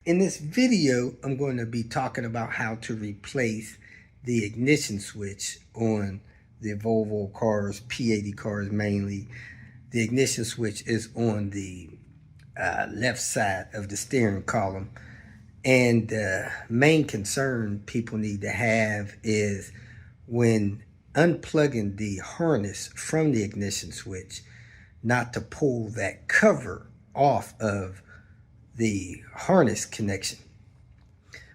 In this video, I'm going to be talking about how to replace the ignition switch on the Volvo cars, P80 cars mainly. The ignition switch is on the left side of the steering column. And the main concern people need to have is when unplugging the harness from the ignition switch, not to pull that cover off of the harness connection.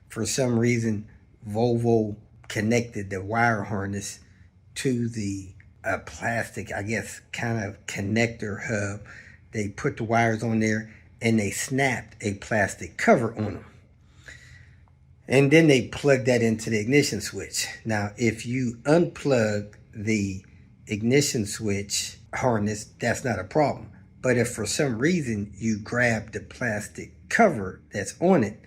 For some reason, Volvo connected the wire harness to the plastic, I guess, kind of connector hub. They put the wires on there and they snapped a plastic cover on them. And then they plugged that into the ignition switch. Now, if you unplug the ignition switch harness, that's not a problem. But if for some reason you grab the plastic cover that's on it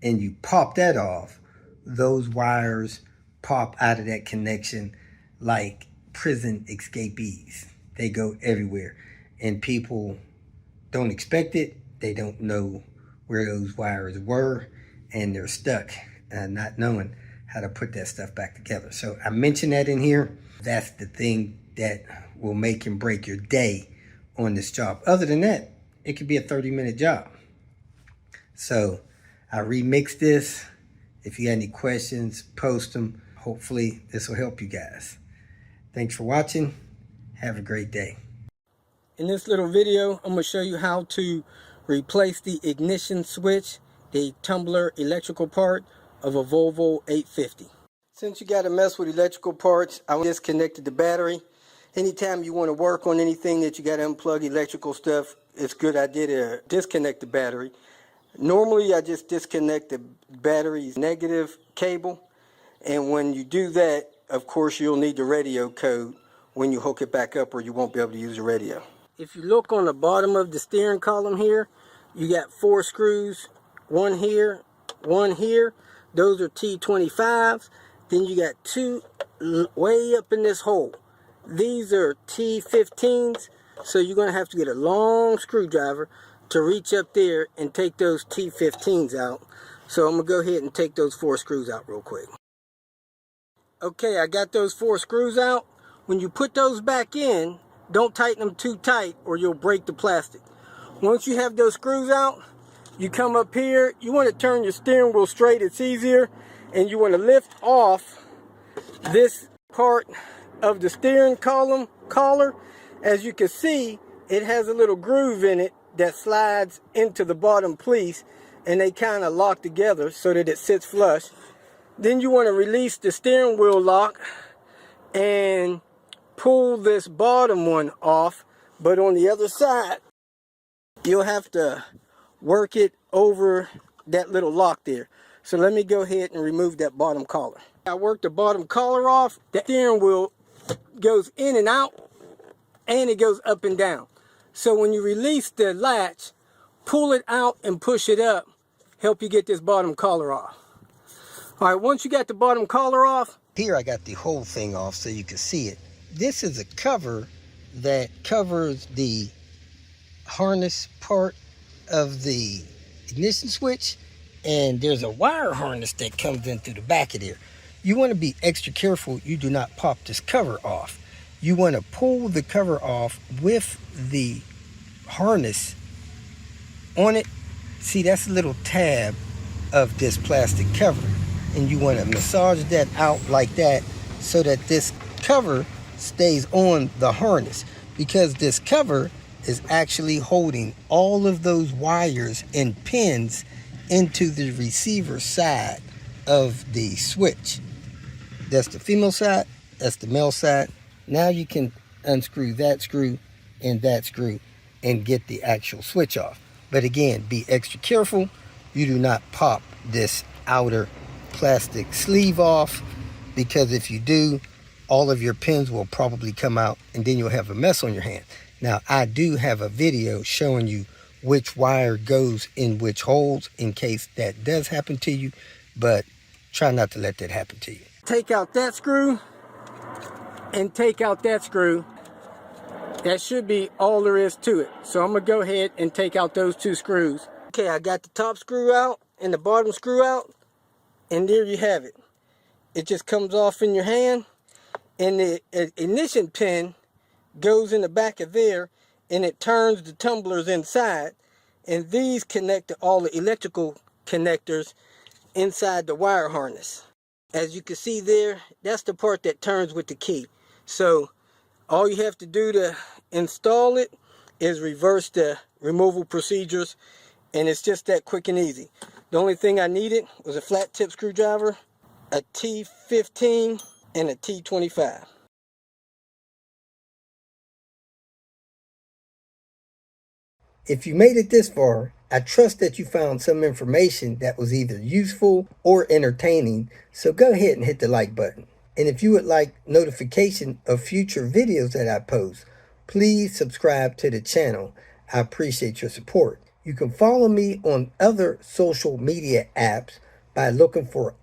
and you pop that off, those wires pop out of that connection like prison escapees. They go everywhere and people don't expect it. They don't know where those wires were and they're stuck not knowing how to put that stuff back together. So I mentioned that in here. That's the thing that will make and break your day on this job. Other than that, it could be a 30-minute job. So I remixed this. If you got any questions, post them. Hopefully this will help you guys. Thanks for watching. Have a great day. In this little video, I'm going to show you how to replace the ignition switch, the tumbler electrical part of a Volvo 850. Since you got to mess with electrical parts, I disconnected the battery. Anytime you want to work on anything that you got to unplug electrical stuff, it's a good idea to disconnect the battery. Normally, I just disconnect the battery's negative cable. And when you do that, of course, you'll need the radio code when you hook it back up or you won't be able to use the radio. If you look on the bottom of the steering column here, you got 4 screws, one here, one here. Those are T25s. Then you got 2 way up in this hole. These are T15s, so you're going to have to get a long screwdriver to reach up there and take those T15s out. So I'm going to go ahead and take those 4 screws out real quick. Okay, I got those 4 screws out. When you put those back in, don't tighten them too tight or you'll break the plastic. Once you have those screws out, you come up here. You want to turn your steering wheel straight. It's easier. And you want to lift off this part of the steering column collar. As you can see, it has a little groove in it that slides into the bottom piece, and they kind of lock together so that it sits flush. Then you want to release the steering wheel lock and pull this bottom one off, but on the other side you'll have to work it over that little lock there. So let me go ahead and remove that bottom collar. I worked the bottom collar off. The steering wheel goes in and out, and it goes up and down. So when you release the latch, pull it out and push it up, help you get this bottom collar off. All right, once you got the bottom collar off, here I got the whole thing off so you can see it. This is a cover that covers the harness part of the ignition switch, and there's a wire harness that comes in through the back of there. You want to be extra careful you do not pop this cover off. You want to pull the cover off with the harness on it. See, that's a little tab of this plastic cover, and you want to massage that out like that so that this cover stays on the harness, because this cover is actually holding all of those wires and pins into the receiver side of the switch. That's the female side, that's the male side. Now you can unscrew that screw and that screw and get the actual switch off. But again, be extra careful. You do not pop this outer plastic sleeve off, because if you do, all of your pins will probably come out and then you'll have a mess on your hand. Now, I do have a video showing you which wire goes in which holes in case that does happen to you, but try not to let that happen to you. Take out that screw and take out that screw. That should be all there is to it. So I'm going to go ahead and take out those 2 screws. Okay, I got the top screw out and the bottom screw out, and there you have it. It just comes off in your hand, and the ignition pin goes in the back of there, and it turns the tumblers inside, and these connect to all the electrical connectors inside the wire harness. As you can see there, that's the part that turns with the key. So all you have to do to install it is reverse the removal procedures, and it's just that quick and easy. The only thing I needed was a flat tip screwdriver, a T15, and a T25. If you made it this far, I trust that you found some information that was either useful or entertaining, so go ahead and hit the like button. And if you would like notification of future videos that I post, please subscribe to the channel. I appreciate your support. You can follow me on other social media apps by looking for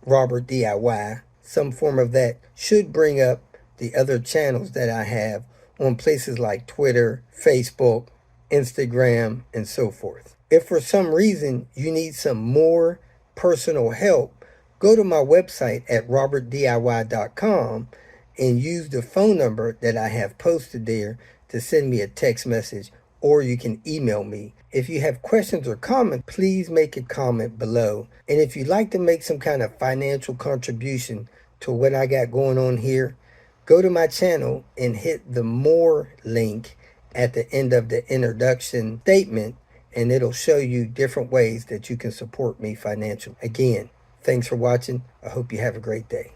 @RobertDIY. Some form of that should bring up the other channels that I have on places like Twitter, Facebook, Instagram, and so forth. If for some reason you need some more personal help, go to my website at robertdiy.com and use the phone number that I have posted there to send me a text message, or you can email me. If you have questions or comments, please make a comment below. And if you'd like to make some kind of financial contribution to what I got going on here, go to my channel and hit the more link at the end of the introduction statement, and it'll show you different ways that you can support me financially. Again, thanks for watching. I hope you have a great day.